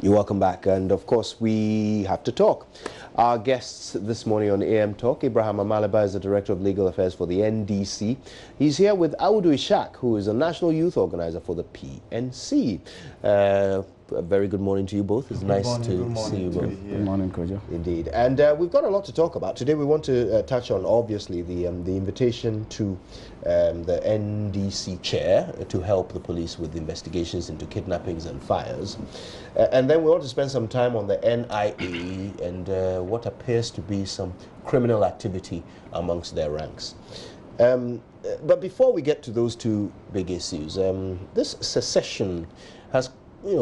You're welcome back, and of course we have to talk. Our guests this morning on AM Talk, Abraham Amaleba is the Director of Legal Affairs for the NDC. He's here with Audu Ishak, who is a National Youth Organizer for the PNC. A very good morning to you both. It's nice to see you both. Good morning, Kojo. Indeed. And we've got a lot to talk about. Today we want to touch on, obviously, the invitation to the NDC chair to help the police with investigations into kidnappings and fires. And then we want to spend some time on the NIA and what appears to be some criminal activity amongst their ranks. But before we get to those two big issues, this secession has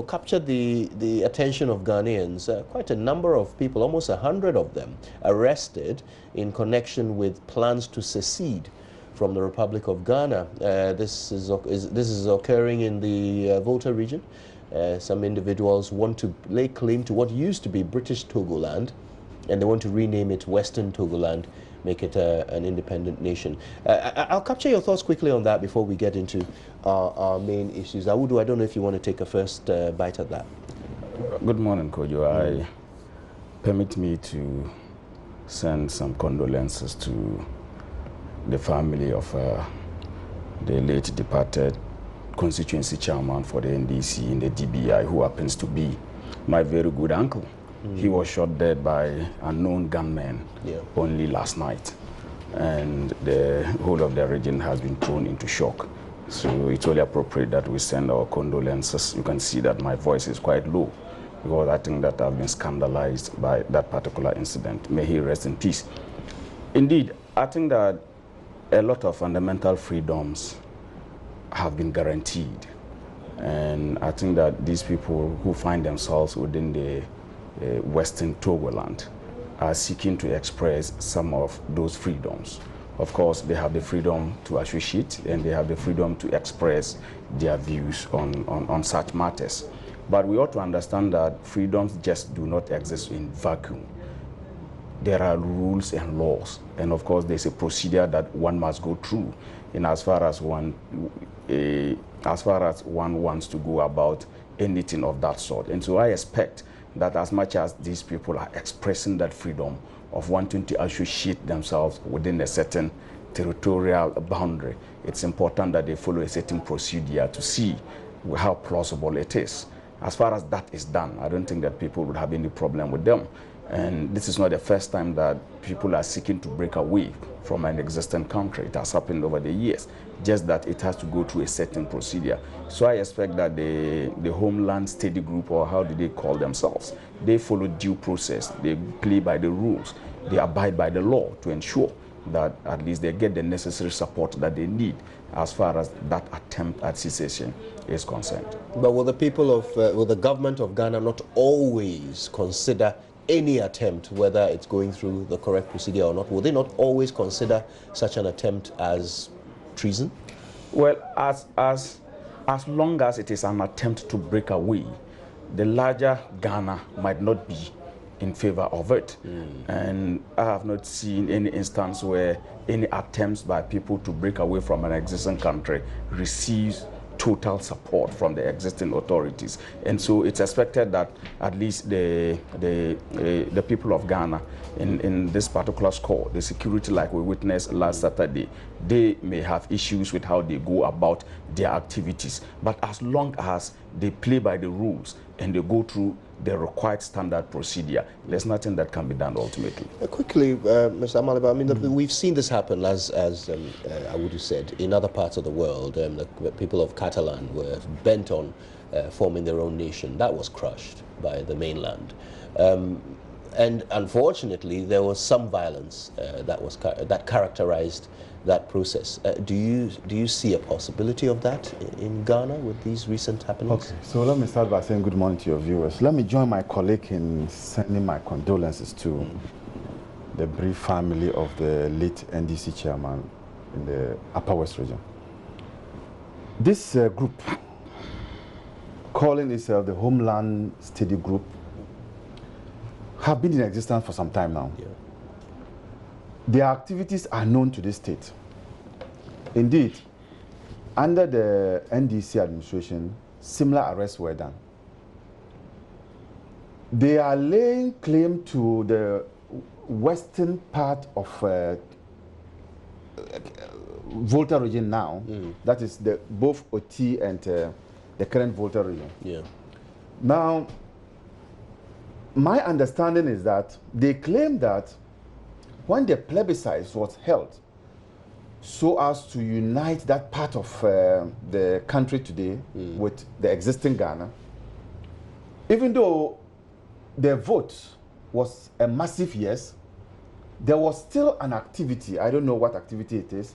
captured the attention of Ghanaians. Quite a number of people, almost 100 of them, arrested in connection with plans to secede from the Republic of Ghana. This is occurring in the Volta region. Some individuals want to lay claim to what used to be British Togoland, and they want to rename it Western Togoland, make it an independent nation. I'll capture your thoughts quickly on that before we get into our main issues. Audu, I don't know if you want to take a first bite at that. Good morning, Kojo. Permit me to send some condolences to the family of the late departed constituency chairman for the NDC in the DBI, who happens to be my very good uncle. He was shot dead by unknown gunmen only last night, and the whole of the region has been thrown into shock. So it's only appropriate that we send our condolences. You can see that my voice is quite low because I think that I've been scandalized by that particular incident. May he rest in peace. Indeed, I think that a lot of fundamental freedoms have been guaranteed, and I think that these people who find themselves within the Western Togoland are seeking to express some of those freedoms. Of course, they have the freedom to associate and they have the freedom to express their views on such matters. But we ought to understand that freedoms just do not exist in vacuum. There are rules and laws, and of course there's a procedure that one must go through in as far as one wants to go about anything of that sort. And so I expect that as much as these people are expressing that freedom of wanting to associate themselves within a certain territorial boundary, it's important that they follow a certain procedure to see how plausible it is. As far as that is done, I don't think that people would have any problem with them. And this is not the first time that people are seeking to break away from an existing country. It has happened over the years, just that it has to go through a certain procedure. So I expect that the Homeland Steady Group, or how do they call themselves, they follow due process, they play by the rules, they abide by the law to ensure that at least they get the necessary support that they need as far as that attempt at secession is concerned. But will the people of, will the government of Ghana not always consider any attempt, whether it's going through the correct procedure or not? Will they not always consider such an attempt as treason? Well, as long as it is an attempt to break away, the larger Ghana might not be in favor of it. And I have not seen any instance where any attempts by people to break away from an existing country receives total support from the existing authorities. And so it's expected that at least the people of Ghana in this particular score, the security, like we witnessed last Saturday, they may have issues with how they go about their activities. But as long as they play by the rules and they go through the required standard procedure, there's nothing that can be done ultimately. Quickly, Mr. Amaleba, I mean, we've seen this happen, as Audu said, in other parts of the world. The people of Catalan were bent on forming their own nation. That was crushed by the mainland. And unfortunately, there was some violence that characterized that process. Do you see a possibility of that in Ghana with these recent happenings? Okay, so let me start by saying good morning to your viewers. Let me join my colleague in sending my condolences to the bereaved family of the late NDC chairman in the Upper West region. This group, calling itself the Homeland Steady Group, have been in existence for some time now. Yeah. Their activities are known to the state. Indeed, under the NDC administration, similar arrests were done. They are laying claim to the western part of Volta region now. That is both Oti and the current Volta region. Yeah. Now, my understanding is that they claim that when the plebiscite was held so as to unite that part of the country today with the existing Ghana, even though the vote was a massive yes, there was still an activity, I don't know what activity it is,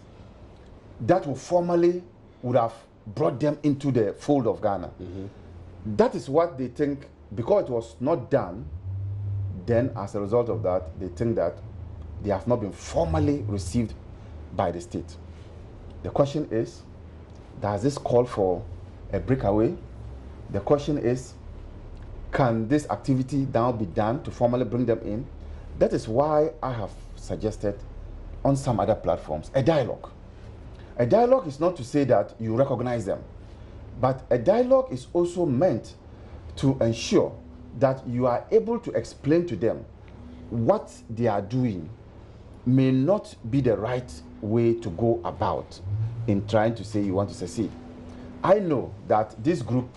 that would have brought them into the fold of Ghana. That is what they think, because it was not done, then as a result of that, they think that they have not been formally received by the state. The question is, does this call for a breakaway? The question is, can this activity now be done to formally bring them in? That is why I have suggested on some other platforms a dialogue. A dialogue is not to say that you recognize them, but a dialogue is also meant to ensure that you are able to explain to them what they are doing may not be the right way to go about in trying to say you want to succeed. I know that this group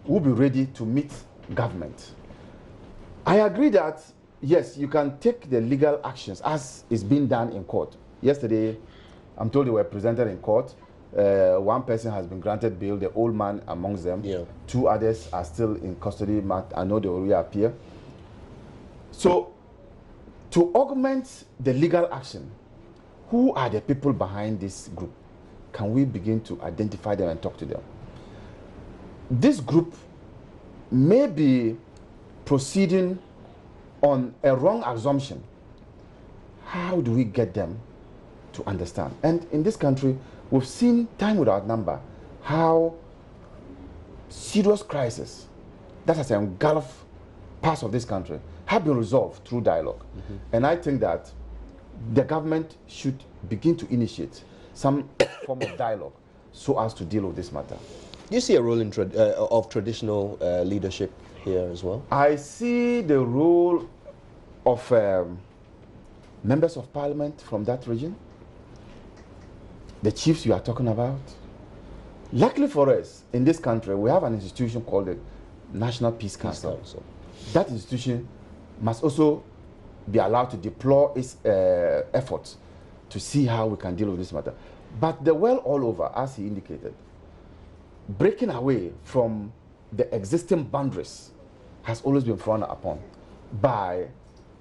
will be ready to meet government. I agree that, yes, you can take the legal actions as is being done in court. Yesterday, I'm told they were presented in court. One person has been granted bail, the old man amongst them. Yeah. 2 others are still in custody. I know they will reappear. So, to augment the legal action, who are the people behind this group? Can we begin to identify them and talk to them? This group may be proceeding on a wrong assumption. How do we get them to understand? And in this country, we've seen time without number how serious crises that has engulfed parts of this country have been resolved through dialogue. And I think that the government should begin to initiate some form of dialogue so as to deal with this matter. Do you see a role in of traditional leadership here as well? I see the role of members of parliament from that region, the chiefs you are talking about. Luckily for us, in this country, we have an institution called the National Peace Council. That institution must also be allowed to deploy its efforts to see how we can deal with this matter. But the well all over, as he indicated, breaking away from the existing boundaries has always been frowned upon by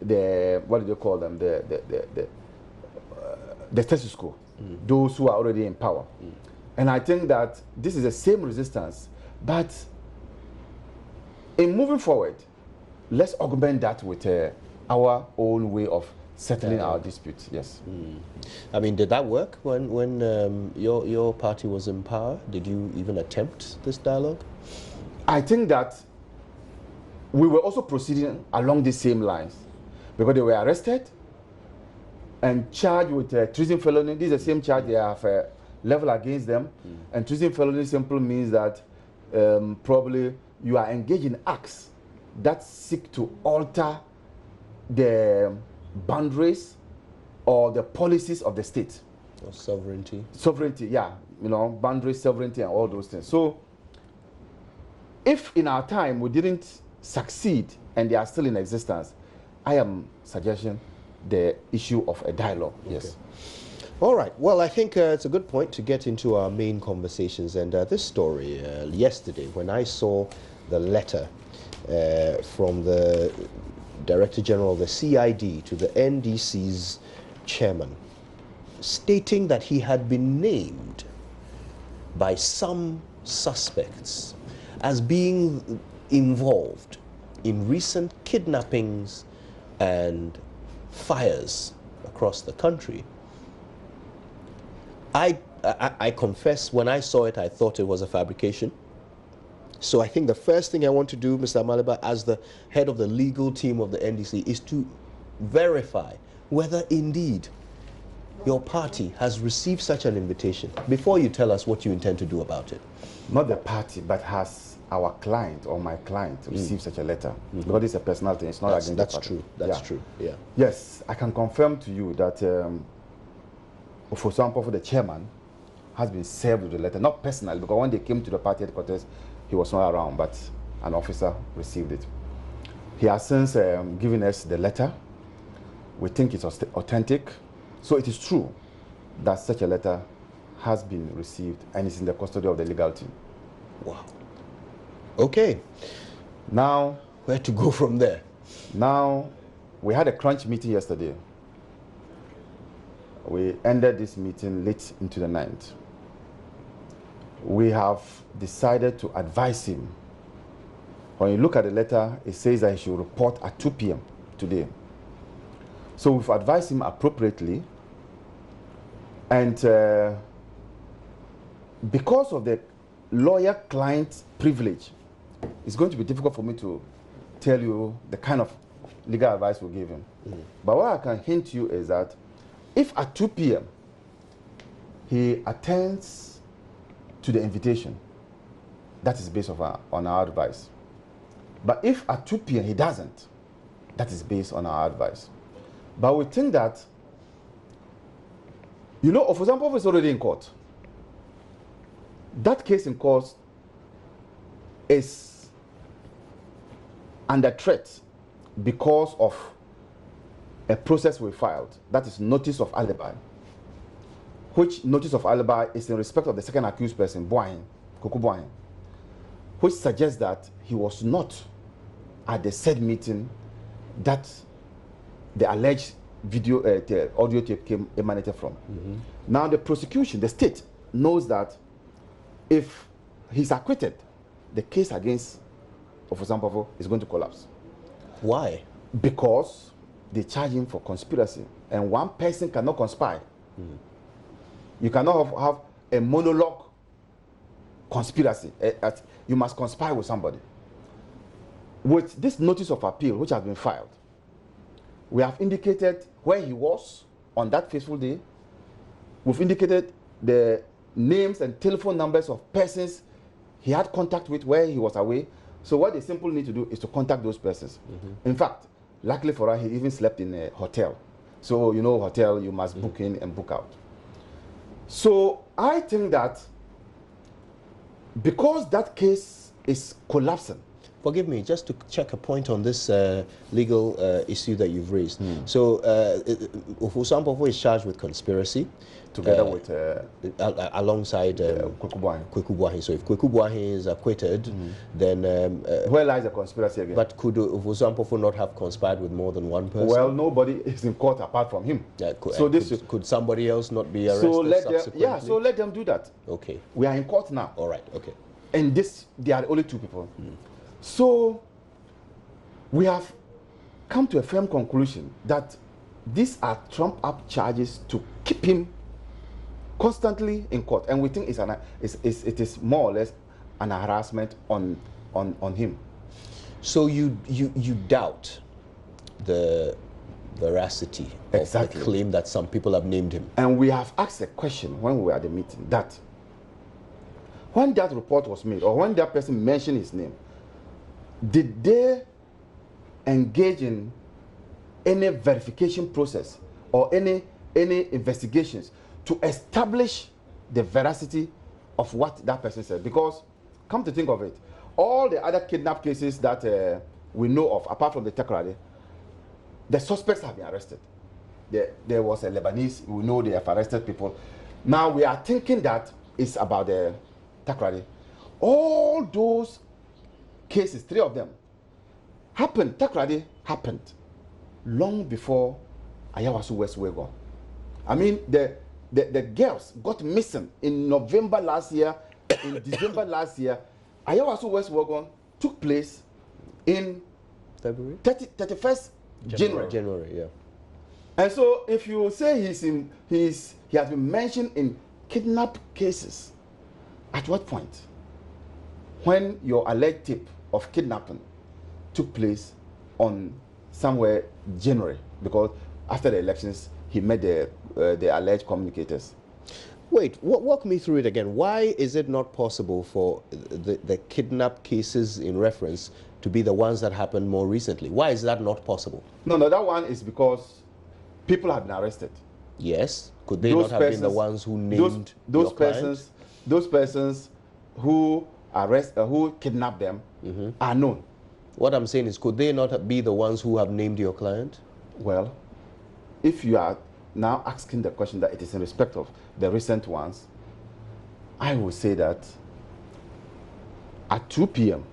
the, what do they call them, the status quo, those who are already in power. And I think that this is the same resistance, but in moving forward, let's augment that with our own way of settling our disputes. Yes. I mean, did that work when your party was in power? Did you even attempt this dialogue? I think that we were also proceeding along the same lines, because they were arrested and charged with treason felony. This is the same charge they have leveled against them. And treason felony simply means that probably you are engaged in acts that seek to alter the boundaries or the policies of the state. Or sovereignty. Sovereignty, yeah. You know, boundaries, sovereignty, and all those things. So, if in our time we didn't succeed and they are still in existence, I am suggesting the issue of a dialogue. Okay. Yes. All right. Well, I think it's a good point to get into our main conversations. And this story, yesterday, when I saw the letter from the Director General of the CID to the NDC's chairman, stating that he had been named by some suspects as being involved in recent kidnappings and fires across the country. I confess, when I saw it, I thought it was a fabrication. So I think the first thing I want to do, Mr. Maliba, as the head of the legal team of the NDC, is to verify whether indeed your party has received such an invitation before you tell us what you intend to do about it. Not the party, but has our client or my client received such a letter? Because it's a personal thing, it's not against the party. True. That's true. Yeah. Yes, I can confirm to you that for example, the chairman has been served with the letter, not personally, because when they came to the party headquarters, he was not around, but an officer received it. He has since given us the letter. We think it's authentic. So it is true that such a letter has been received and is in the custody of the legal team. Wow. Okay. Now, where to go from there? Now, we had a crunch meeting yesterday. We ended this meeting late into the night. We have decided to advise him. When you look at the letter, it says that he should report at 2 p.m. today. So we've advised him appropriately. And because of the lawyer-client privilege, it's going to be difficult for me to tell you the kind of legal advice we'll give him. But what I can hint you is that if at 2 p.m. he attends to the invitation, that is based on our advice. But if at 2 p.m. he doesn't, that is based on our advice. But we think that, you know, for example, it's already in court. That case in court is under threat because of a process we filed, that is notice of alibi, which notice of alibi is in respect of the second accused person, Koku Boahen, which suggests that he was not at the said meeting that the alleged video, the audio tape emanated from. Now the prosecution, the state, knows that if he's acquitted, the case against Ofosampofu is going to collapse. Why? Because they charge him for conspiracy, and one person cannot conspire. You cannot have a monologue conspiracy. You must conspire with somebody. With this notice of appeal, which has been filed, we have indicated where he was on that fateful day. We've indicated the names and telephone numbers of persons he had contact with where he was away. So what they simply need to do is to contact those persons. In fact, luckily for us, he even slept in a hotel. So, you know, hotel, you must book in and book out. So I think that because that case is collapsing. Forgive me, just to check a point on this legal issue that you've raised. So, Ofosampofu is charged with conspiracy. Together with... alongside Kweku Boahen. So if Kweku Boahen is acquitted, then... where lies the conspiracy again? But could Ofosampofu not have conspired with more than one person? Well, nobody is in court apart from him. Could somebody else not be arrested subsequently? So let them do that. Okay. We are in court now. All right, okay. And they are only two people. So we have come to a firm conclusion that these are trumped-up charges to keep him constantly in court, and we think it is more or less an harassment on him. So you doubt the veracity of the claim that some people have named him. And we have asked a question when we were at the meeting, that when that report was made, or when that person mentioned his name, did they engage in any verification process or any investigations to establish the veracity of what that person said? Because, come to think of it, all the other kidnap cases that we know of, apart from the Takrade, the suspects have been arrested. There was a Lebanese, we know they have arrested people. Now we are thinking that it's about the Takrade. All those cases, 3 of them, happened, Takrade happened long before Ayawaso West Wego. I mean, the girls got missing in November last year, in December last year. Ayawaso West Wego took place in February? 31st January. January, yeah. And so if you say he has been mentioned in kidnap cases, at what point? When your alleged tip of kidnapping took place on somewhere January, because after the elections he met the alleged communicators. Wait, walk me through it again. Why is it not possible for the kidnap cases in reference to be the ones that happened more recently? Why is that not possible? No, that one is because people have been arrested. Yes. Could they not have been the ones who named your client? Those persons who who kidnapped them are known. What I'm saying is, could they not be the ones who have named your client? Well, if you are now asking the question that it is in respect of the recent ones, I will say that at 2 p.m.,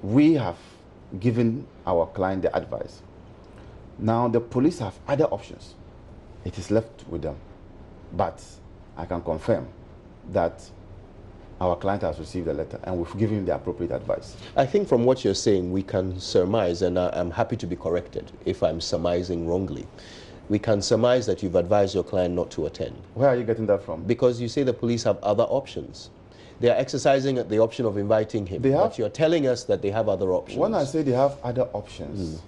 we have given our client the advice. Now, the police have other options. It is left with them. But I can confirm that our client has received a letter and we've given him the appropriate advice. I think from what you're saying, we can surmise, and I'm happy to be corrected if I'm surmising wrongly. We can surmise that you've advised your client not to attend. Where are you getting that from? Because you say the police have other options. They are exercising the option of inviting him. But you're telling us that they have other options. When I say they have other options,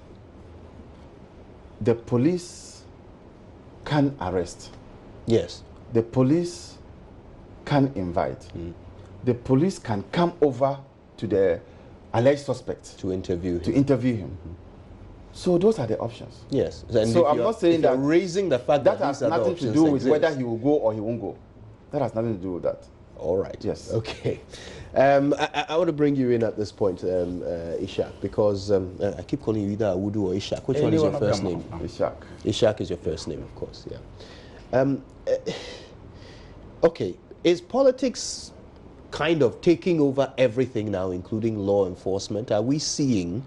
the police can arrest. Yes. The police can invite. The police can come over to the alleged suspect to interview him. So those are the options. Yes. And so I'm not saying that raising the fact that has nothing to do with whether he will go or he won't go. That has nothing to do with that. All right. Yes. Okay. I want to bring you in at this point, Ishak, because I keep calling you either Awudu or Ishak. Which one is your first name? Ishak. Ishak is your first name, of course. Yeah. Okay. Is politics kind of taking over everything now, including law enforcement? Are we seeing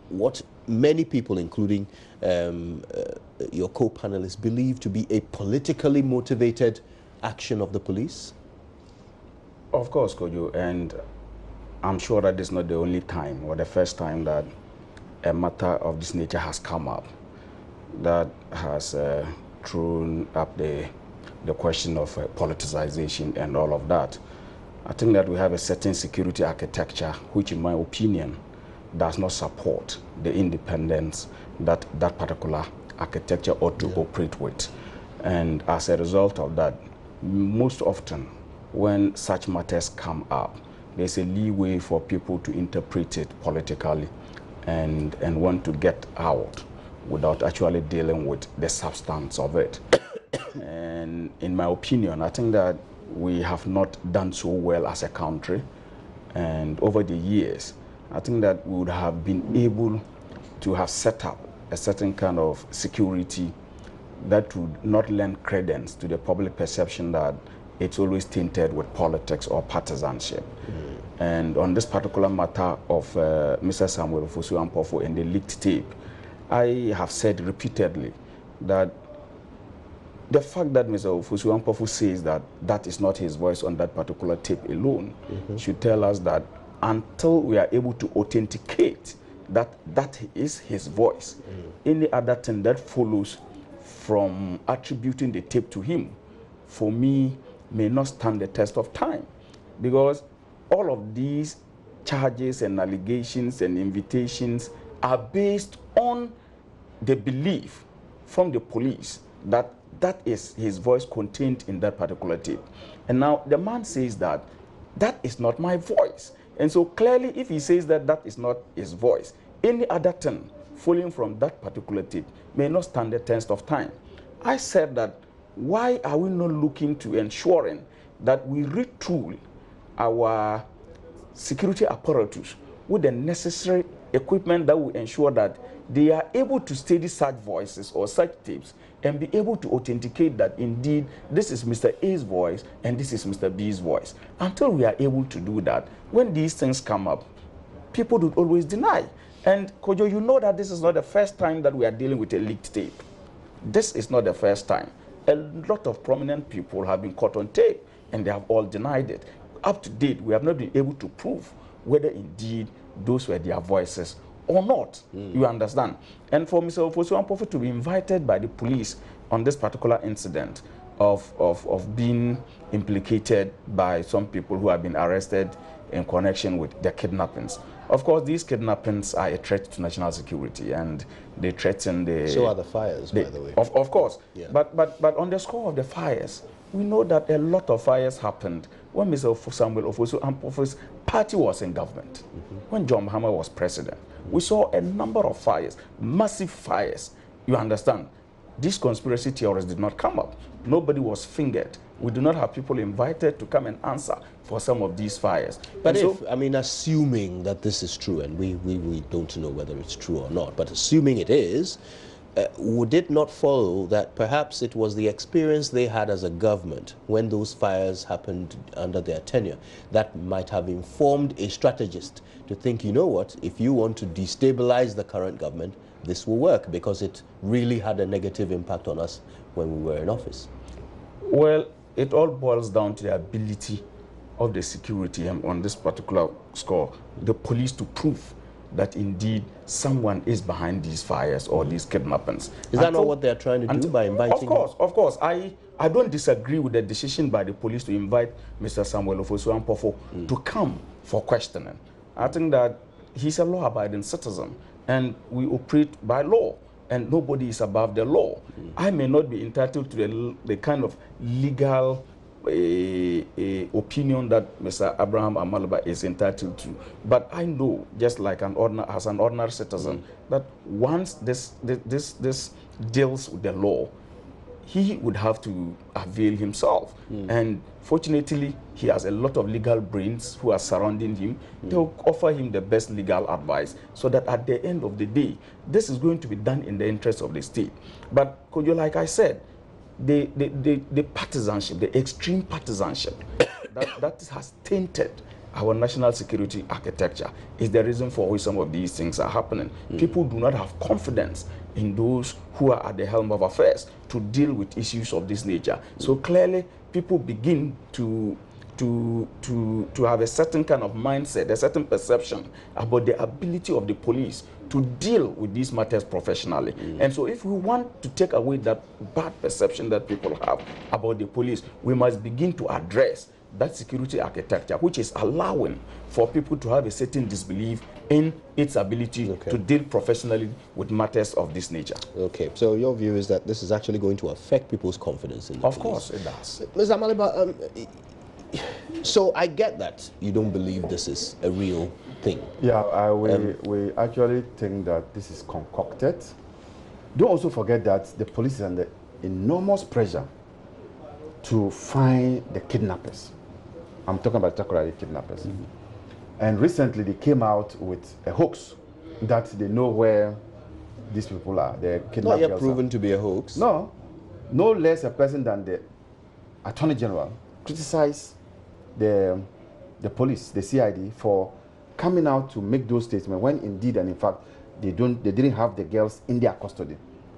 what many people, including your co-panelists, believe to be a politically motivated action of the police? Of course, Kojo, and I'm sure that this is not the only time or the first time that a matter of this nature has come up that has thrown up the question of politicization and all of that. I think that we have a certain security architecture which, in my opinion, does not support the independence that that particular architecture ought to operate with. And as a result of that, most often when such matters come up, there's a leeway for people to interpret it politically and want to get out without actually dealing with the substance of it. And in my opinion, I think that we have not done so well as a country. And over the years, I think that we would have been able to have set up a certain kind of security that would not lend credence to the public perception that it's always tainted with politics or partisanship. And on this particular matter of Mr. Samuel Ofosu-Ampofo and the leaked tape, I have said repeatedly that the fact that Mr. Ofosu-Ampofo says that that is not his voice on that particular tape alone should tell us that until we are able to authenticate that that is his voice, any other thing that follows from attributing the tape to him, for me, may not stand the test of time. Because all of these charges and allegations and invitations are based on the belief from the police that that is his voice contained in that particular tape. And now the man says that that is not my voice. And so clearly, if he says that that is not his voice, any other thing following from that particular tape may not stand the test of time. I said that why are we not looking to ensuring that we retool our security apparatus with the necessary equipment that will ensure that they are able to study such voices or such tapes and be able to authenticate that indeed this is Mr. A's voice and this is Mr. B's voice. Until we are able to do that, when these things come up, people would always deny. And Kojo, you know that this is not the first time that we are dealing with a leaked tape. This is not the first time. A lot of prominent people have been caught on tape and they have all denied it. Up to date, we have not been able to prove whether indeed those were their voices or not. You understand? And for Mr. Ofosu-Ampofo to be invited by the police on this particular incident of being implicated by some people who have been arrested in connection with the kidnappings, Of course, these kidnappings are a threat to national security, and they threaten the... So are the fires, by the way. Of course. Yeah. But on the score of the fires, we know that a lot of fires happened when Mr. Samuel Ofosu's party was in government, when John Mahama was president. We saw a number of fires, massive fires. You understand? These conspiracy theories did not come up. Nobody was fingered. We do not have people invited to come and answer for some of these fires. But assuming that this is true, and we don't know whether it's true or not, but assuming it is, would it not follow that perhaps it was the experience they had as a government when those fires happened under their tenure that might have informed a strategist to think, you know what, if you want to destabilize the current government, this will work because it really had a negative impact on us when we were in office? Well, it all boils down to the ability of the security on this particular score, the police, to prove that indeed someone is behind these fires or these kidnappings. Is that not what they're trying to do by inviting? Of course. I don't disagree with the decision by the police to invite Mr. Samuel Ofosu to come for questioning. I think that he's a law-abiding citizen, and we operate by law, and nobody is above the law. I may not be entitled to the kind of legal opinion that Mr. Abraham Amalaba is entitled to, but I know, just like as an ordinary citizen, that once this deals with the law, he would have to avail himself. And fortunately, he has a lot of legal brains who are surrounding him. They'll offer him the best legal advice so that at the end of the day, this is going to be done in the interest of the state. But, Kojo, like I said, the partisanship, the extreme partisanship that has tainted our national security architecture is the reason for which some of these things are happening. People do not have confidence in those who are at the helm of affairs to deal with issues of this nature. So clearly, people begin to have a certain kind of mindset, a certain perception about the ability of the police to deal with these matters professionally. And so if we want to take away that bad perception that people have about the police, we must begin to address that security architecture, which is allowing for people to have a certain disbelief in its ability to deal professionally with matters of this nature. Okay, so your view is that this is actually going to affect people's confidence in the police? Of course it does. Ms. Amaliba, so I get that you don't believe this is a real thing. Yeah, we actually think that this is concocted. Don't also forget that the police is under enormous pressure to find the kidnappers. I'm talking about temporary kidnappers. And recently they came out with a hoax that they know where these people are. The kidnappers. Not yet proven to be a hoax. No less a person than the Attorney General criticized the police, the CID, for coming out to make those statements when indeed and in fact they didn't have the girls in their custody.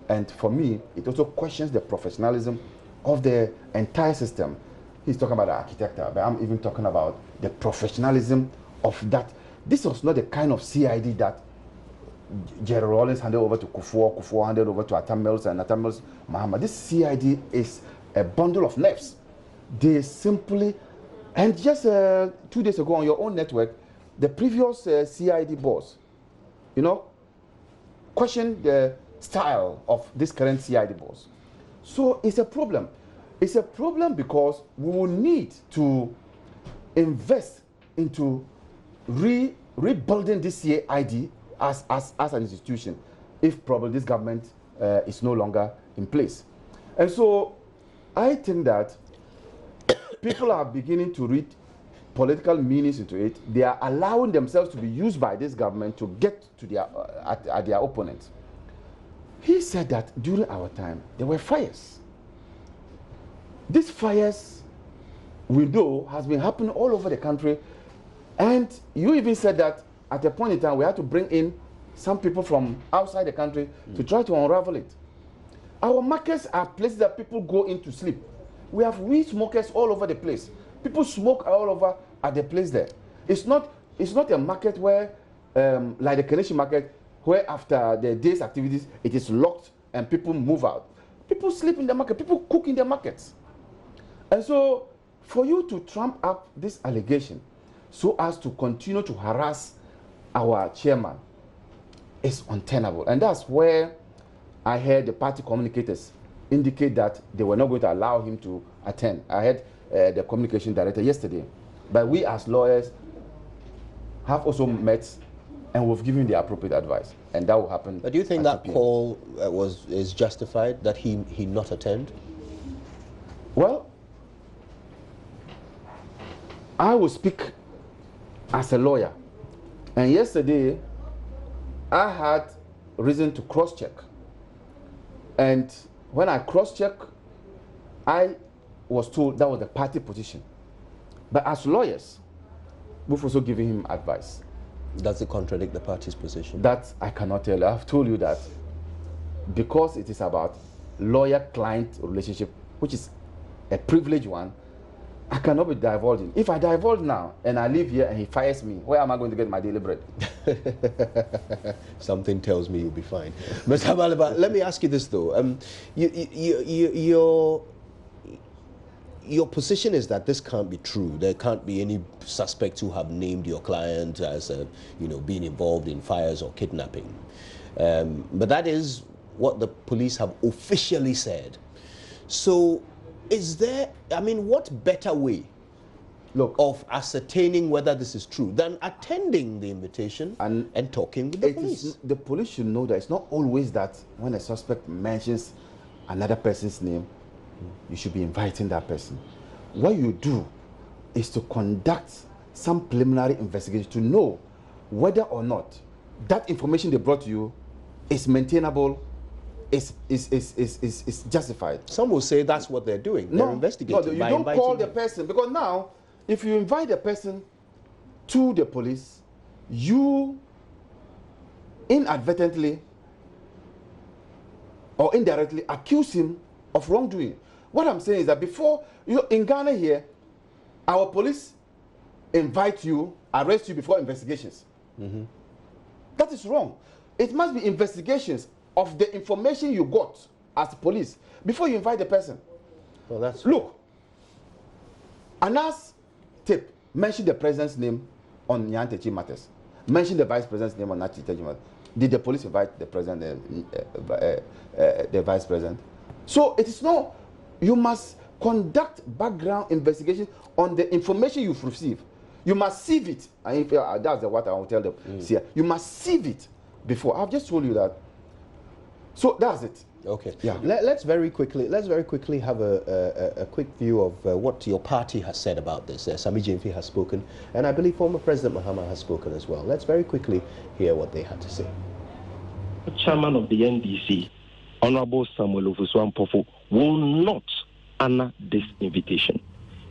And for me, it also questions the professionalism of the entire system. He's talking about the architecture, but I'm even talking about the professionalism of that. This was not the kind of CID that Jerry Rawlings handed over to Kufuor handed over to Atta Mills, and Atta Mills, Mahama. This CID is a bundle of nerves. They simply, and just 2 days ago on your own network, the previous CID boss, questioned the style of this current CID boss. So it's a problem. It's a problem because we will need to invest into rebuilding this CID as an institution if probably this government is no longer in place. And so I think that people are beginning to read political meanings into it. They are allowing themselves to be used by this government to get to their opponents. He said that during our time, there were fires. These fires, we know, has been happening all over the country. And you even said that at a point in time, we had to bring in some people from outside the country to try to unravel it. Our markets are places that people go in to sleep. We have weed smokers all over the place. People smoke all over at the place there. It's not a market where, like the Keneshi market, where after the day's activities, it is locked and people move out. People sleep in the market, people cook in the markets. And so, for you to trump up this allegation so as to continue to harass our chairman is untenable. And that's where I heard the party communicators indicate that they were not going to allow him to attend. I heard the communication director yesterday. But we as lawyers have also met and we've given the appropriate advice. And that will happen. But do you think that call is justified, that he not attend? Well, I will speak as a lawyer. And yesterday, I had reason to cross-check. And when I cross-checked, I was told that was the party position. But as lawyers, we've also given him advice. Does it contradict the party's position? That I cannot tell you. I've told you that because it is about lawyer-client relationship, which is a privileged one, I cannot be divulging. If I divulge now and I live here and he fires me, where am I going to get my daily bread? Something tells me you'll be fine. Mr. Balaba, let me ask you this though. Your position is that this can't be true. There can't be any suspects who have named your client as, being involved in fires or kidnapping. But that is what the police have officially said. So, is there, what better way of ascertaining whether this is true than attending the invitation and talking with the police? The police should know that it's not always that when a suspect mentions another person's name, you should be inviting that person. What you do is to conduct some preliminary investigation to know whether or not that information they brought to you is maintainable, is justified. Some will say that's what they're doing. They're investigating. No, you don't call the person, because now, if you invite the person to the police, you inadvertently or indirectly accuse him of wrongdoing. What I'm saying is that before, in Ghana here, our police invite you, arrest you before investigations. That is wrong. It must be investigations of the information you got as police before you invite the person. Well, that's look. Anas tip mention the president's name on Nyantechi matters. Mention the vice president's name on Nyantechi matters. Did the police invite the president, the vice president? So it is not. You must conduct background investigation on the information you've received. You must sieve it. And that's what I will tell them. You must sieve it before. I've just told you that. So that's it. Okay. Yeah. Let's very quickly have a quick view of what your party has said about this. Sami Jemfi has spoken, and I believe former President Mahama has spoken as well. Let's very quickly hear what they had to say. The chairman of the NDC, Honorable Samuel Ofusu-Ampofo, will not honor this invitation.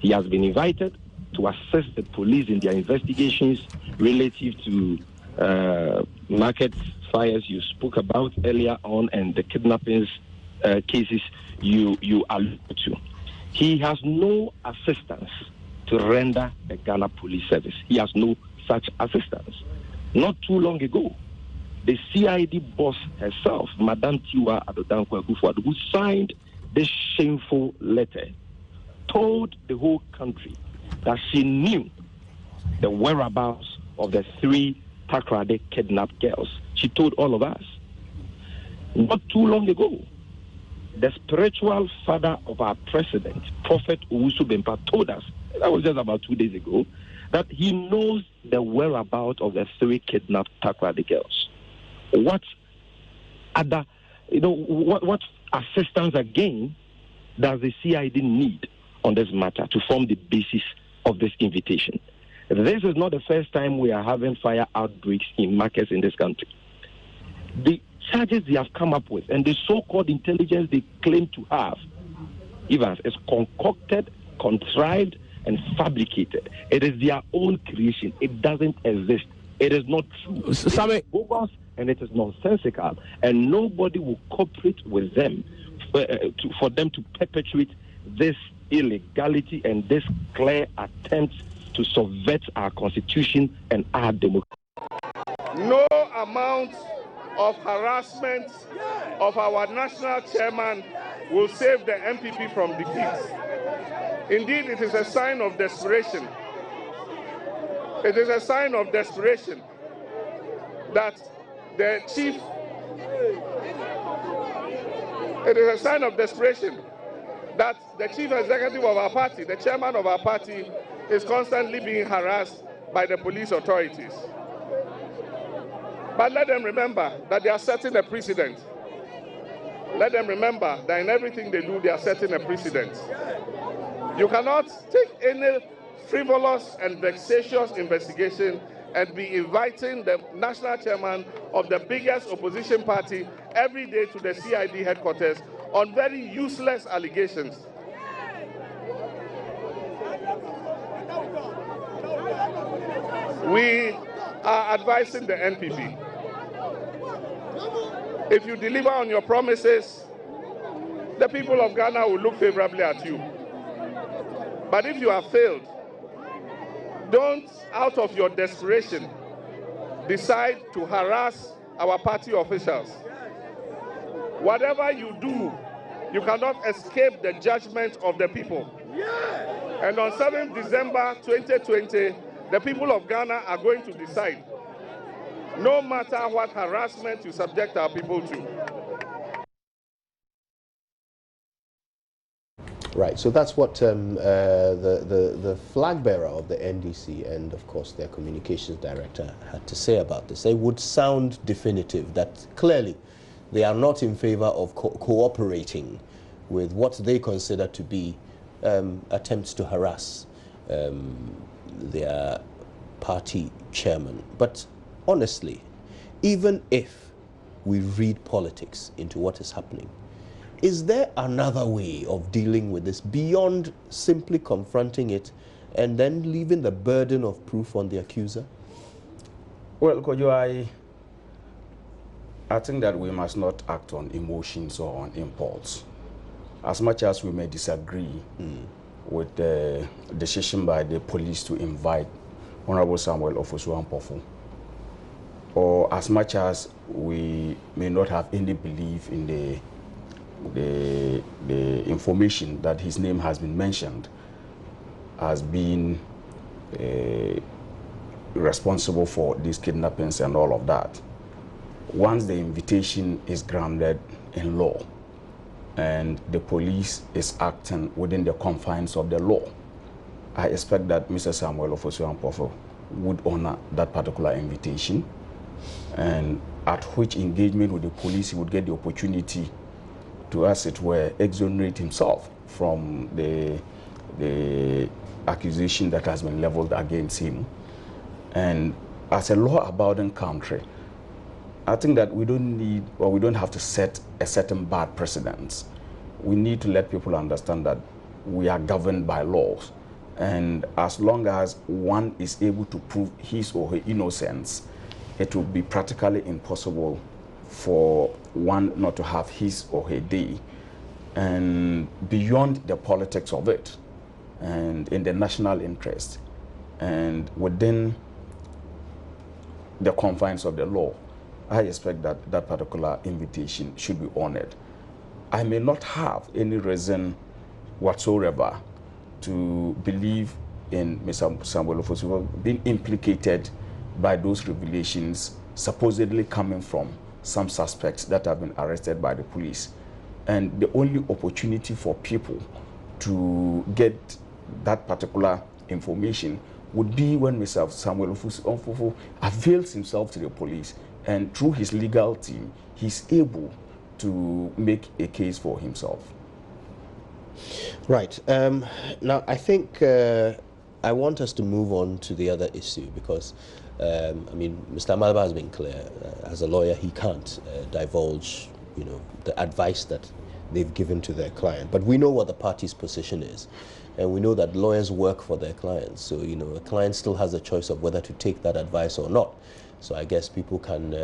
He has been invited to assist the police in their investigations relative to market fires you spoke about earlier on and the kidnappings cases you alluded to. He has no assistance to render the Ghana Police Service. He has no such assistance. Not too long ago, the CID boss herself, Madame Tiwa Adodankwa-Akufo-Addo, who signed this shameful letter, told the whole country that she knew the whereabouts of the 3 Takrade kidnapped girls. She told all of us. Not too long ago, the spiritual father of our president, Prophet Owusu Bempah, told us, that was just about 2 days ago, that he knows the whereabouts of the 3 kidnapped Takrade girls. What other, what assistance again does the CID need on this matter to form the basis of this invitation? This is not the first time we are having fire outbreaks in markets in this country. The charges they have come up with and the so-called intelligence they claim to have, Evans, is concocted, contrived, and fabricated. It is their own creation. It doesn't exist. It is not true. Sorry. It is bogus and it is nonsensical, and nobody will cooperate with them for them to perpetuate this illegality and this clear attempt to subvert our constitution and our democracy. No amount of harassment of our national chairman will save the MPP from defeat. Indeed, it is a sign of desperation. It is a sign of desperation that the chief, it is a sign of desperation that the chief executive of our party, the chairman of our party, is constantly being harassed by the police authorities. But let them remember that they are setting a precedent. Let them remember that in everything they do, they are setting a precedent. You cannot take any frivolous and vexatious investigation and be inviting the national chairman of the biggest opposition party every day to the CID headquarters on very useless allegations. We are advising the NPP. If you deliver on your promises, the people of Ghana will look favorably at you. But if you have failed, don't, out of your desperation, decide to harass our party officials. Whatever you do, you cannot escape the judgment of the people. And on 7th December 2020, the people of Ghana are going to decide, no matter what harassment you subject our people to. Right, so that's what the flag bearer of the NDC and, of course, their communications director had to say about this. They would sound definitive that clearly they are not in favor of cooperating with what they consider to be attempts to harass their party chairman. But honestly, even if we read politics into what is happening, is there another way of dealing with this beyond simply confronting it and then leaving the burden of proof on the accuser? Well, Kojo, I think that we must not act on emotions or on impulse. As much as we may disagree with the decision by the police to invite Honorable Samuel Ofosu-Ampofo, or as much as we may not have any belief in the information that his name has been mentioned as being responsible for these kidnappings and all of that, once the invitation is grounded in law and the police is acting within the confines of the law, I expect that Mr. Samuel Ofosu-Ampofo would honor that particular invitation, and at which engagement with the police he would get the opportunity to, as it were, exonerate himself from the accusation that has been leveled against him. And as a law-abiding country, I think that we don't need, or we don't have to set a certain bad precedents. We need to let people understand that we are governed by laws. And as long as one is able to prove his or her innocence, it will be practically impossible for one not to have his or her day. And beyond the politics of it, and in the national interest, and within the confines of the law, I expect that that particular invitation should be honored. I may not have any reason whatsoever to believe in Mr. Samuel Ofosu being implicated by those revelations supposedly coming from some suspects that have been arrested by the police. And the only opportunity for people to get that particular information would be when Mr. Samuel Ofosu avails himself to the police, and through his legal team, he's able to make a case for himself. Right. Now, I think I want us to move on to the other issue because, I mean, Mr. Amalba has been clear. As a lawyer, he can't divulge, the advice that they've given to their client. But we know what the party's position is. And we know that lawyers work for their clients. So, a client still has a choice of whether to take that advice or not. So I guess people can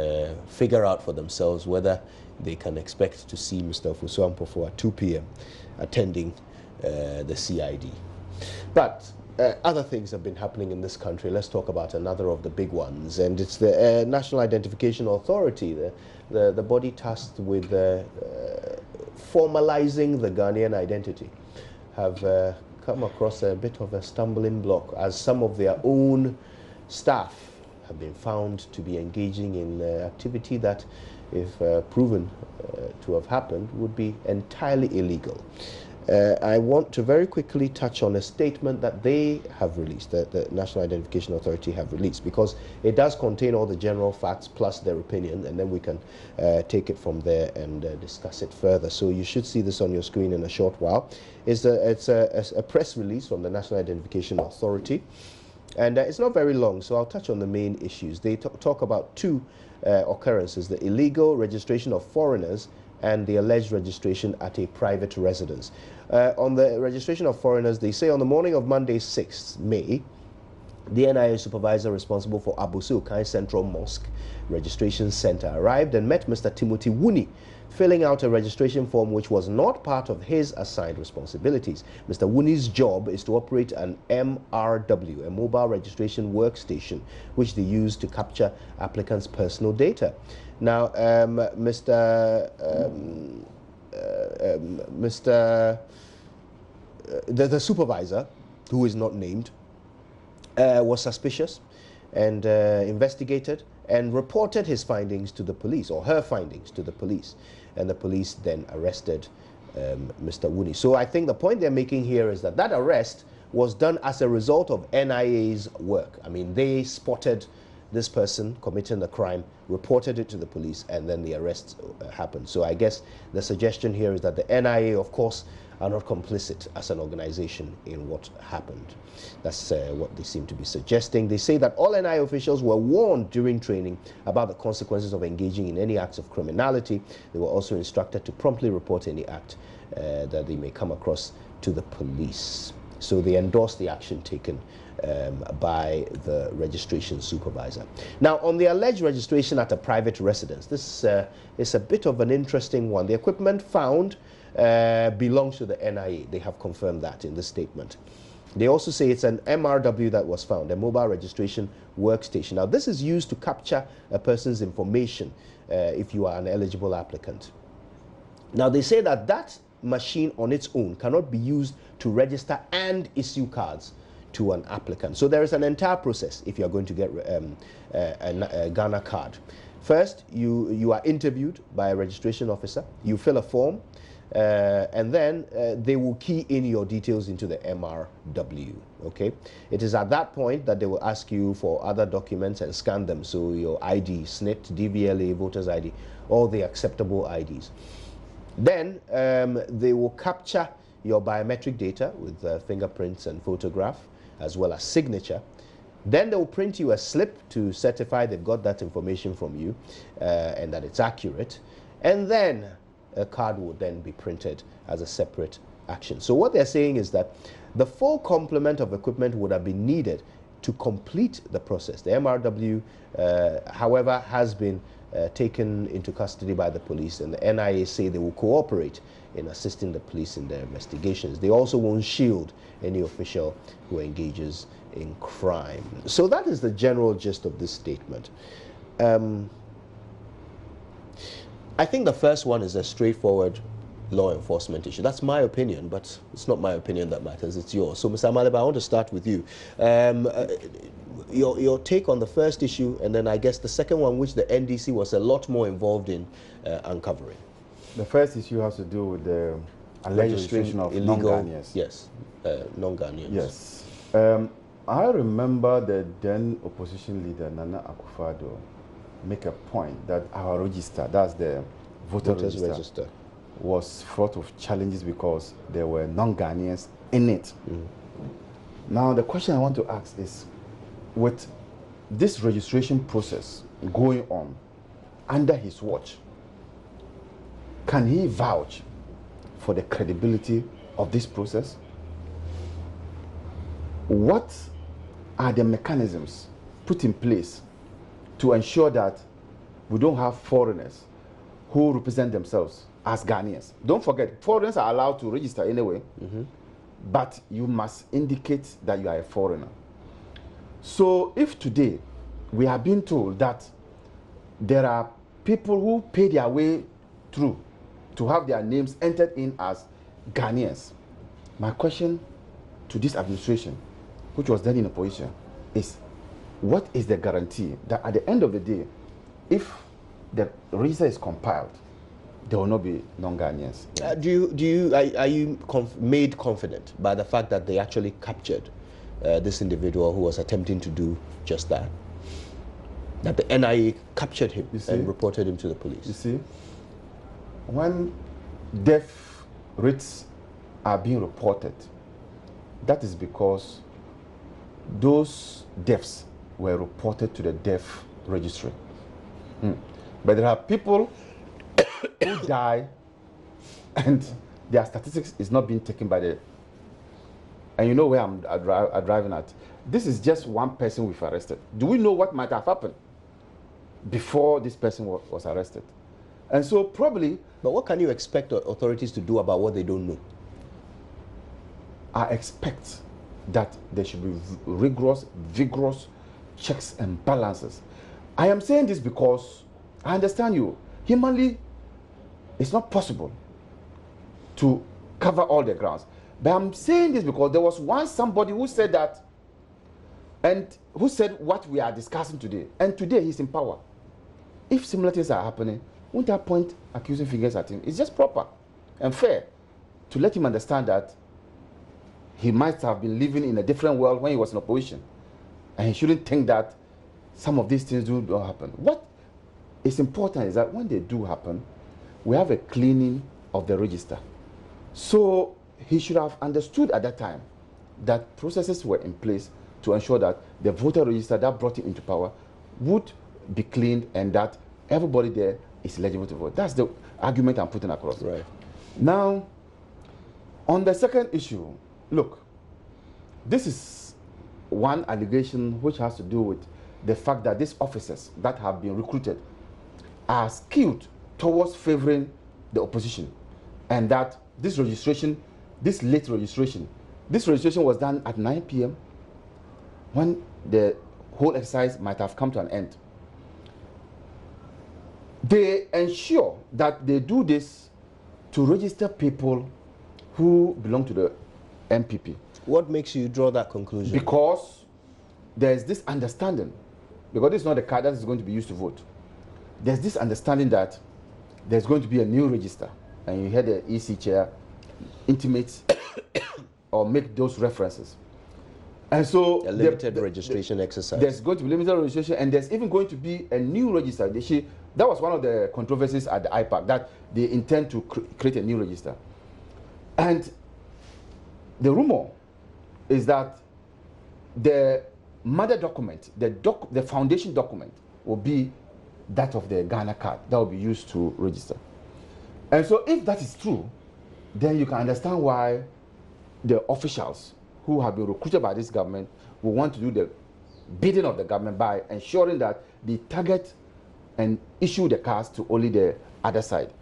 figure out for themselves whether they can expect to see Mr. Ofosu-Ampofo at 2 p.m. attending the CID. But other things have been happening in this country. Let's talk about another of the big ones, and it's the National Identification Authority, the body tasked with formalizing the Ghanaian identity, have come across a bit of a stumbling block as some of their own staff have been found to be engaging in activity that, if proven to have happened, would be entirely illegal. I want to very quickly touch on a statement that they have released, that the National Identification Authority have released, because it does contain all the general facts plus their opinion, and then we can take it from there and discuss it further. So you should see this on your screen in a short while. It's a press release from the National Identification Authority, and it's not very long, so I'll touch on the main issues. They talk about two occurrences: the illegal registration of foreigners and the alleged registration at a private residence. On the registration of foreigners, they say on the morning of Monday, 6th May, the NIA supervisor responsible for Abosi Central Mosque Registration Center arrived and met Mr. Timothy Wuni, filling out a registration form which was not part of his assigned responsibilities. Mr. Wuni's job is to operate an MRW, a mobile registration workstation, which they use to capture applicants' personal data. Now, the supervisor, who is not named, was suspicious and investigated and reported his findings to the police, or her findings to the police, and the police then arrested Mr. Wuni. So I think the point they're making here is that that arrest was done as a result of NIA's work. I mean, they spotted this person committing the crime, reported it to the police, and then the arrest happened. So I guess the suggestion here is that the NIA, of course, are not complicit as an organization in what happened. That's what they seem to be suggesting. They say that all NIA officials were warned during training about the consequences of engaging in any acts of criminality. They were also instructed to promptly report any act that they may come across to the police. So they endorsed the action taken by the registration supervisor. Now, on the alleged registration at a private residence, this is a bit of an interesting one. The equipment found belongs to the NIA. They have confirmed that in the statement. They also say it's an MRW that was found, a mobile registration workstation. Now, this is used to capture a person's information if you are an eligible applicant. Now, they say that that machine on its own cannot be used to register and issue cards to an applicant. So there is an entire process if you are going to get a Ghana card. First, you are interviewed by a registration officer. You fill a form, and then they will key in your details into the MRW. Okay, it is at that point that they will ask you for other documents and scan them. So your ID, SNIT, DVLA, voter's ID, all the acceptable IDs. Then they will capture your biometric data with fingerprints and photograph, as well as signature. Then they will print you a slip to certify they've got that information from you and that it's accurate. And then a card will then be printed as a separate action. So what they're saying is that the full complement of equipment would have been needed to complete the process. The MRW, however, has been taken into custody by the police, and the NIA say they will cooperate in assisting the police in their investigations. They also won't shield any official who engages in crime. So that is the general gist of this statement. I think the first one is a straightforward law enforcement issue. That's my opinion, but it's not my opinion that matters, it's yours. So Mr. Amaleba, I want to start with you. Your take on the first issue, and then I guess the second one, which the NDC was a lot more involved in uncovering. The first issue has to do with the alleged registration of non-Ghanaians. Yes, non-Ghanaians. Yes. I remember the then opposition leader, Nana Akufo-Addo, make a point that our register, that's the voters register, was fraught with challenges because there were non-Ghanaians in it. Now, the question I want to ask is, with this registration process going on under his watch, can he vouch for the credibility of this process? What are the mechanisms put in place to ensure that we don't have foreigners who represent themselves as Ghanaians? Don't forget, foreigners are allowed to register anyway, but you must indicate that you are a foreigner. So if today we are being told that there are people who pay their way through to have their names entered in as Ghanaians, my question to this administration, which was then in opposition, is what is the guarantee that at the end of the day, if the register is compiled, there will not be non-Ghanaians? Are you made confident by the fact that they actually captured this individual who was attempting to do just that? That the NIA captured him and reported him to the police? You see, when death rates are being reported, that is because those deaths were reported to the death registry. But there are people who die and their statistics is not being taken by the... And you know where I'm driving at. This is just one person we've arrested. Do we know what might have happened before this person was arrested? And so probably... But what can you expect authorities to do about what they don't know? I expect that there should be rigorous, vigorous checks and balances. I am saying this because I understand you. Humanly, it's not possible to cover all the grounds. But I'm saying this because there was once somebody who said that, and who said what we are discussing today. And today he's in power. If similar things are happening, won't that point accusing fingers at him? It's just proper and fair to let him understand that he might have been living in a different world when he was in opposition. And he shouldn't think that some of these things don't happen. What is important is that when they do happen, we have a cleaning of the register. So he should have understood at that time that processes were in place to ensure that the voter register that brought him into power would be cleaned and that everybody there is eligible to vote. That's the argument I'm putting across. Right. Now, on the second issue, look, this is one allegation which has to do with the fact that these officers that have been recruited are skewed towards favoring the opposition, and that this registration, this late registration, this registration was done at 9 p.m. when the whole exercise might have come to an end. They ensure that they do this to register people who belong to the MPP. What makes you draw that conclusion? Because there's this understanding, because this is not the card that is going to be used to vote. There's this understanding that there's going to be a new register, and you hear the EC chair intimate or make those references. And so a limited registration exercise. There's going to be limited registration, and there's even going to be a new register. That was one of the controversies at the IPAC, that they intend to create a new register. And the rumor is that the mother document, the foundation document, will be that of the Ghana card that will be used to register. And so if that is true, then you can understand why the officials who have been recruited by this government will want to do the bidding of the government by ensuring that they target and issue the cards to only the other side.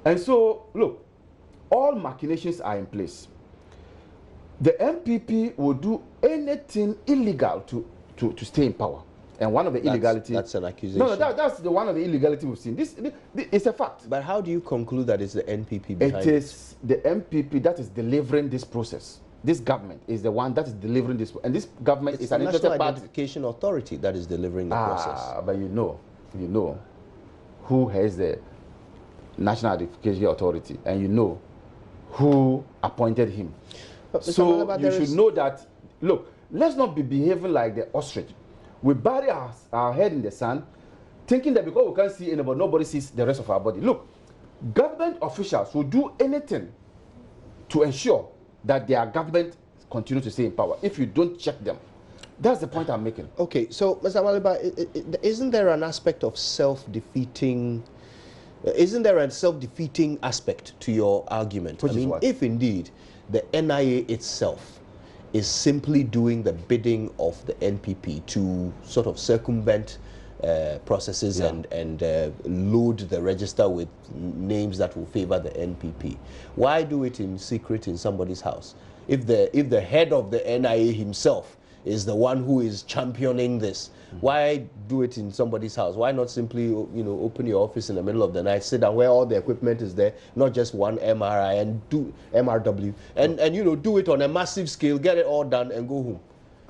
And so, look, all machinations are in place. The MPP will do anything illegal to stay in power. And one of the illegality... That's an accusation. No, that's the one of the illegality we've seen. This is a fact. But how do you conclude that it's the NPP behind it? It is the MPP that is delivering this process. This government is the one that is delivering this. And this government is an interested party. It's the National Identification Authority that is delivering the process. But you know who has the National Identification Authority, and you know who appointed him. So you should know that, look, let's not be behaving like the ostrich. We bury our head in the sand, thinking that because we can't see anybody, nobody sees the rest of our body. Look, government officials will do anything to ensure that their government continues to stay in power if you don't check them. That's the point I'm making. Okay, so Mr. Maliba, isn't there an aspect of self-defeating? Isn't there a self-defeating aspect to your argument? Which is what? If indeed the NIA itself is simply doing the bidding of the NPP to sort of circumvent processes and load the register with names that will favor the NPP, why do it in secret in somebody's house? If the head of the NIA himself is the one who is championing this, why do it in somebody's house? Why not simply, open your office in the middle of the night, sit down where all the equipment is there, not just one MRI and do MRW, and do it on a massive scale, get it all done and go home?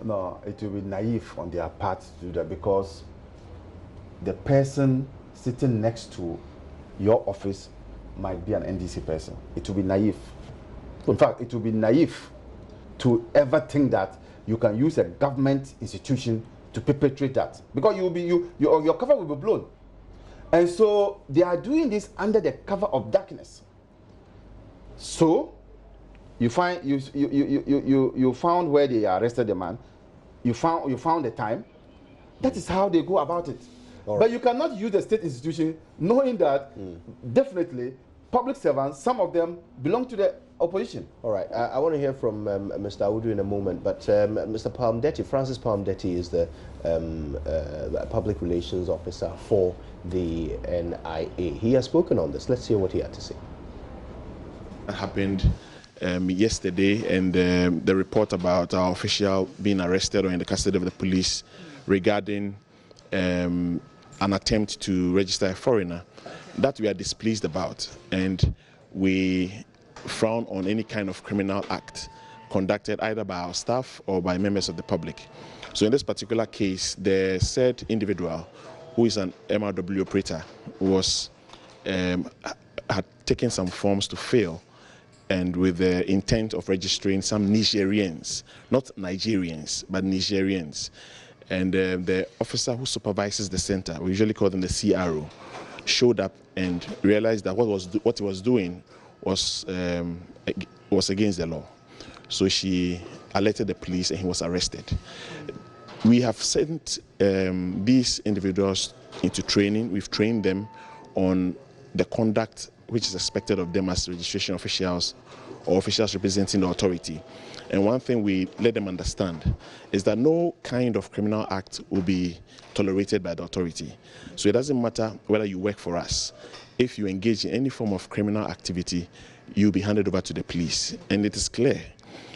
No, it will be naive on their part to do that, because the person sitting next to your office might be an NDC person. It will be naive. In fact, it will be naive to ever think that you can use a government institution to perpetrate that, because your cover will be blown. And so they are doing this under the cover of darkness. So you find you found where they arrested the man. You found the time. That is how they go about it. Right. But you cannot use the state institution knowing that definitely public servants, some of them belong to the opposition. All right, I want to hear from Mr. Awudu in a moment, but Mr. Palmdetti, Francis Palmdetti is the public relations officer for the NIA. He has spoken on this. Let's hear what he had to say. That happened yesterday, and the report about our official being arrested or in the custody of the police regarding an attempt to register a foreigner, that we are displeased about, and we frown on any kind of criminal act conducted either by our staff or by members of the public. So in this particular case, the said individual, who is an MRW operator, was had taken some forms to fill, and with the intent of registering some Nigerians, not Nigerians, but Nigerians. And the officer who supervises the center, we usually call them the CRO, showed up and realized that what he was doing was against the law. So she alerted the police and he was arrested. We have sent these individuals into training. We've trained them on the conduct which is expected of them as registration officials or officials representing the authority. And one thing we let them understand is that no kind of criminal act will be tolerated by the authority. So it doesn't matter whether you work for us. If you engage in any form of criminal activity, you'll be handed over to the police. And it is clear.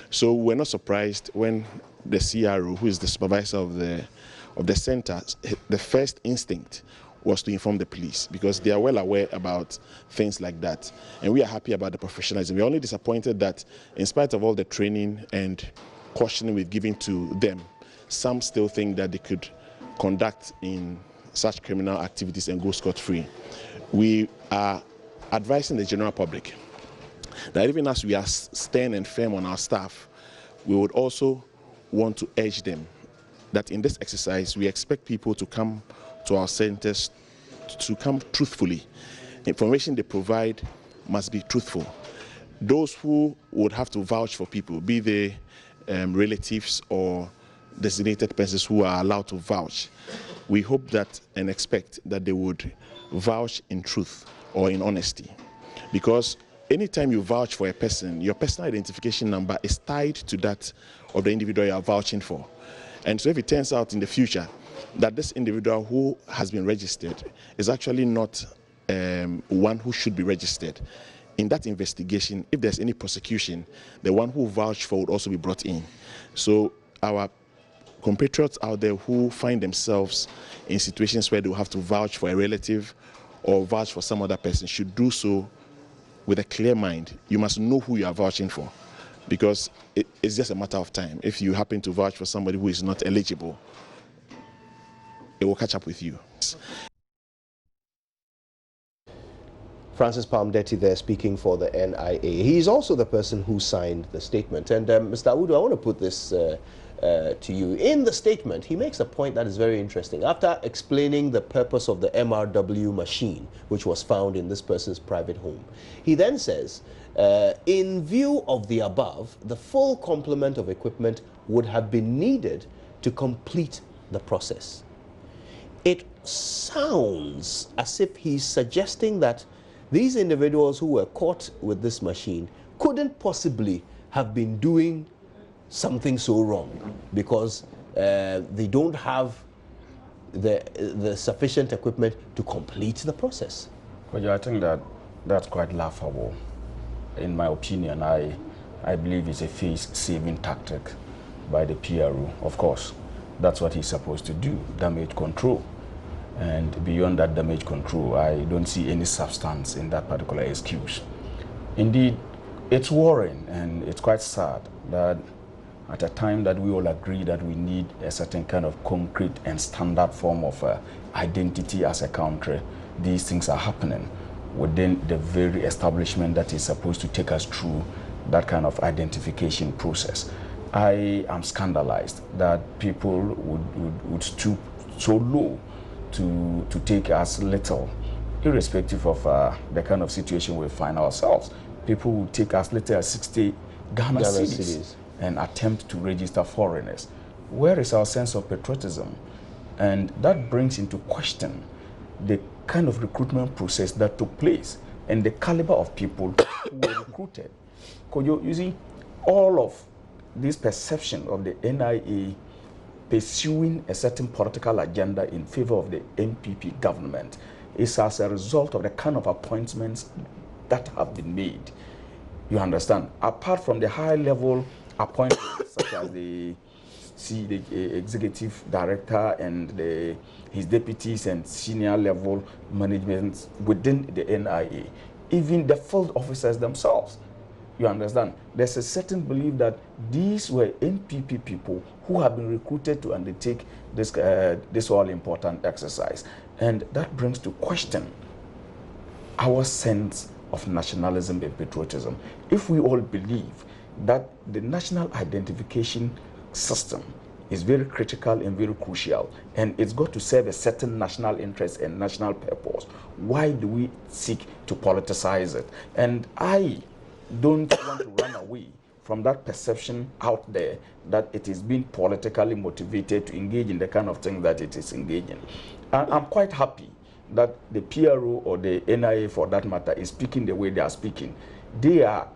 So we're not surprised when the CRO, who is the supervisor of the center, the first instinct was to inform the police, because they are well aware about things like that. And we are happy about the professionalism. We're only disappointed that in spite of all the training and cautioning we've given to them, some still think that they could conduct in such criminal activities and go scot-free. We are advising the general public that even as we are stern and firm on our staff, we would also want to urge them that in this exercise, we expect people to come to our centers to come truthfully. Information they provide must be truthful. Those who would have to vouch for people, be they relatives or designated persons who are allowed to vouch, we hope that and expect that they would vouch in truth or in honesty. Because anytime you vouch for a person, your personal identification number is tied to that of the individual you are vouching for. And so if it turns out in the future that this individual who has been registered is actually not one who should be registered, in that investigation, if there's any prosecution, the one who vouched for would also be brought in. So our compatriots out there who find themselves in situations where they will have to vouch for a relative or vouch for some other person should do so with a clear mind. You must know who you are vouching for, because it's just a matter of time. If you happen to vouch for somebody who is not eligible, it will catch up with you. Francis Palmdetti there speaking for the NIA. He's also the person who signed the statement. And Mr. Awudu, I want to put this to you. In the statement, he makes a point that is very interesting. After explaining the purpose of the MRW machine, which was found in this person's private home, he then says, in view of the above, the full complement of equipment would have been needed to complete the process. It sounds as if he's suggesting that these individuals who were caught with this machine couldn't possibly have been doing something so wrong, because they don't have the sufficient equipment to complete the process. Well, I think that's quite laughable. In my opinion, I believe it's a face-saving tactic by the PRO. Of course, that's what he's supposed to do, damage control. And beyond that damage control, I don't see any substance in that particular excuse. Indeed, it's worrying and it's quite sad that at a time that we all agree that we need a certain kind of concrete and standard form of identity as a country, these things are happening within the very establishment that is supposed to take us through that kind of identification process. I am scandalized that people would stoop so low to take as little, irrespective of the kind of situation we find ourselves. People would take as little as 60 Ghana cedis and attempt to register foreigners. Where is our sense of patriotism? And that brings into question the kind of recruitment process that took place and the caliber of people who were recruited. You see, all of this perception of the NIA pursuing a certain political agenda in favor of the NPP government is as a result of the kind of appointments that have been made. You understand? Apart from the high-level appointments, such as the executive director and his deputies and senior-level management within the NIA, even the field officers themselves. You understand? There's a certain belief that these were NPP people who have been recruited to undertake this all-important exercise. And that brings to question our sense of nationalism and patriotism. If we all believe that the national identification system is very critical and very crucial, and it's got to serve a certain national interest and national purpose, why do we seek to politicize it? And I don't want to run away from that perception out there that it is being politically motivated to engage in the kind of thing that it is engaging. And I'm quite happy that the PRO or the NIA, for that matter, is speaking the way they are speaking. They are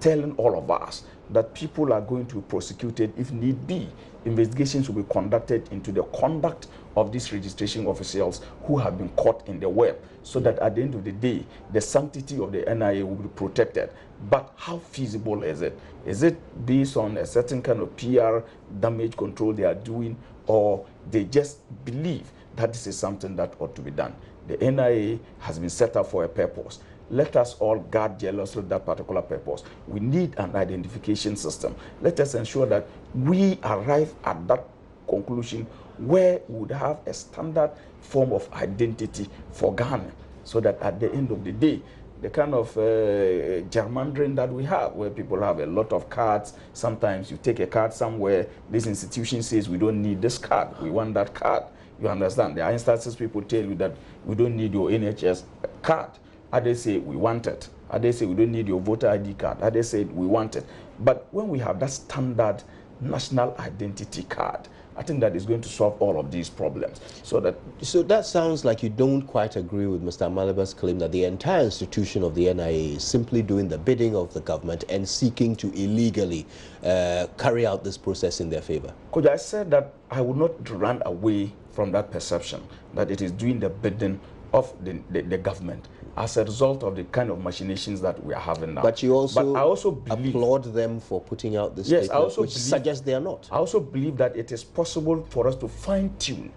telling all of us that people are going to be prosecuted if need be. Investigations will be conducted into the conduct of these registration officials who have been caught in the web, so that at the end of the day, the sanctity of the NIA will be protected. But how feasible is it? Is it based on a certain kind of PR damage control they are doing, or they just believe that this is something that ought to be done? The NIA has been set up for a purpose. Let us all guard jealously that particular purpose. We need an identification system. Let us ensure that we arrive at that conclusion where we would have a standard form of identity for Ghana, so that at the end of the day, the kind of gerrymandering that we have, where people have a lot of cards, sometimes you take a card somewhere, this institution says we don't need this card, we want that card. You understand? There are instances people tell you that we don't need your NHS card. Others say we want it. Others say we don't need your voter ID card. Others say we want it. But when we have that standard national identity card, I think that is going to solve all of these problems. So that sounds like you don't quite agree with Mr. Maliba's claim that the entire institution of the NIA is simply doing the bidding of the government and seeking to illegally carry out this process in their favor. Could I say that I would not run away from that perception that it is doing the bidding of the government as a result of the kind of machinations that we are having now. But I also believe, applaud them for putting out this statement, which suggests they are not. I also believe that it is possible for us to fine-tune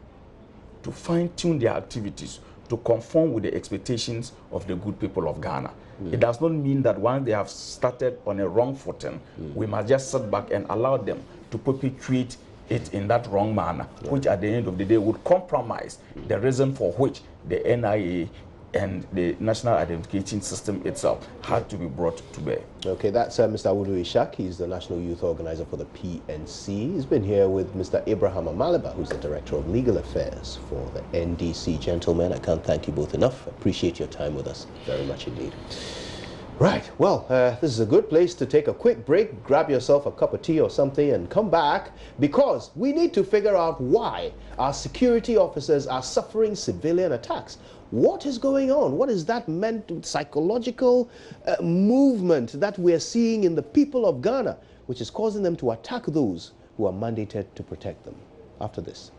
their activities to conform with the expectations of the good people of Ghana. It does not mean that once they have started on a wrong footing, we must just sit back and allow them to perpetuate it in that wrong manner, which at the end of the day would compromise the reason for which the NIA and the national identification system itself had to be brought to bear. Okay, that's Mr. Awudu Ishak. He's the National Youth Organizer for the PNC. He's been here with Mr. Abraham Amaliba, who's the Director of Legal Affairs for the NDC. Gentlemen, I can't thank you both enough. Appreciate your time with us very much indeed. Right, well, this is a good place to take a quick break, grab yourself a cup of tea or something and come back, because we need to figure out why our security officers are suffering civilian attacks. What is going on? What is that psychological movement that we're seeing in the people of Ghana, which is causing them to attack those who are mandated to protect them? After this.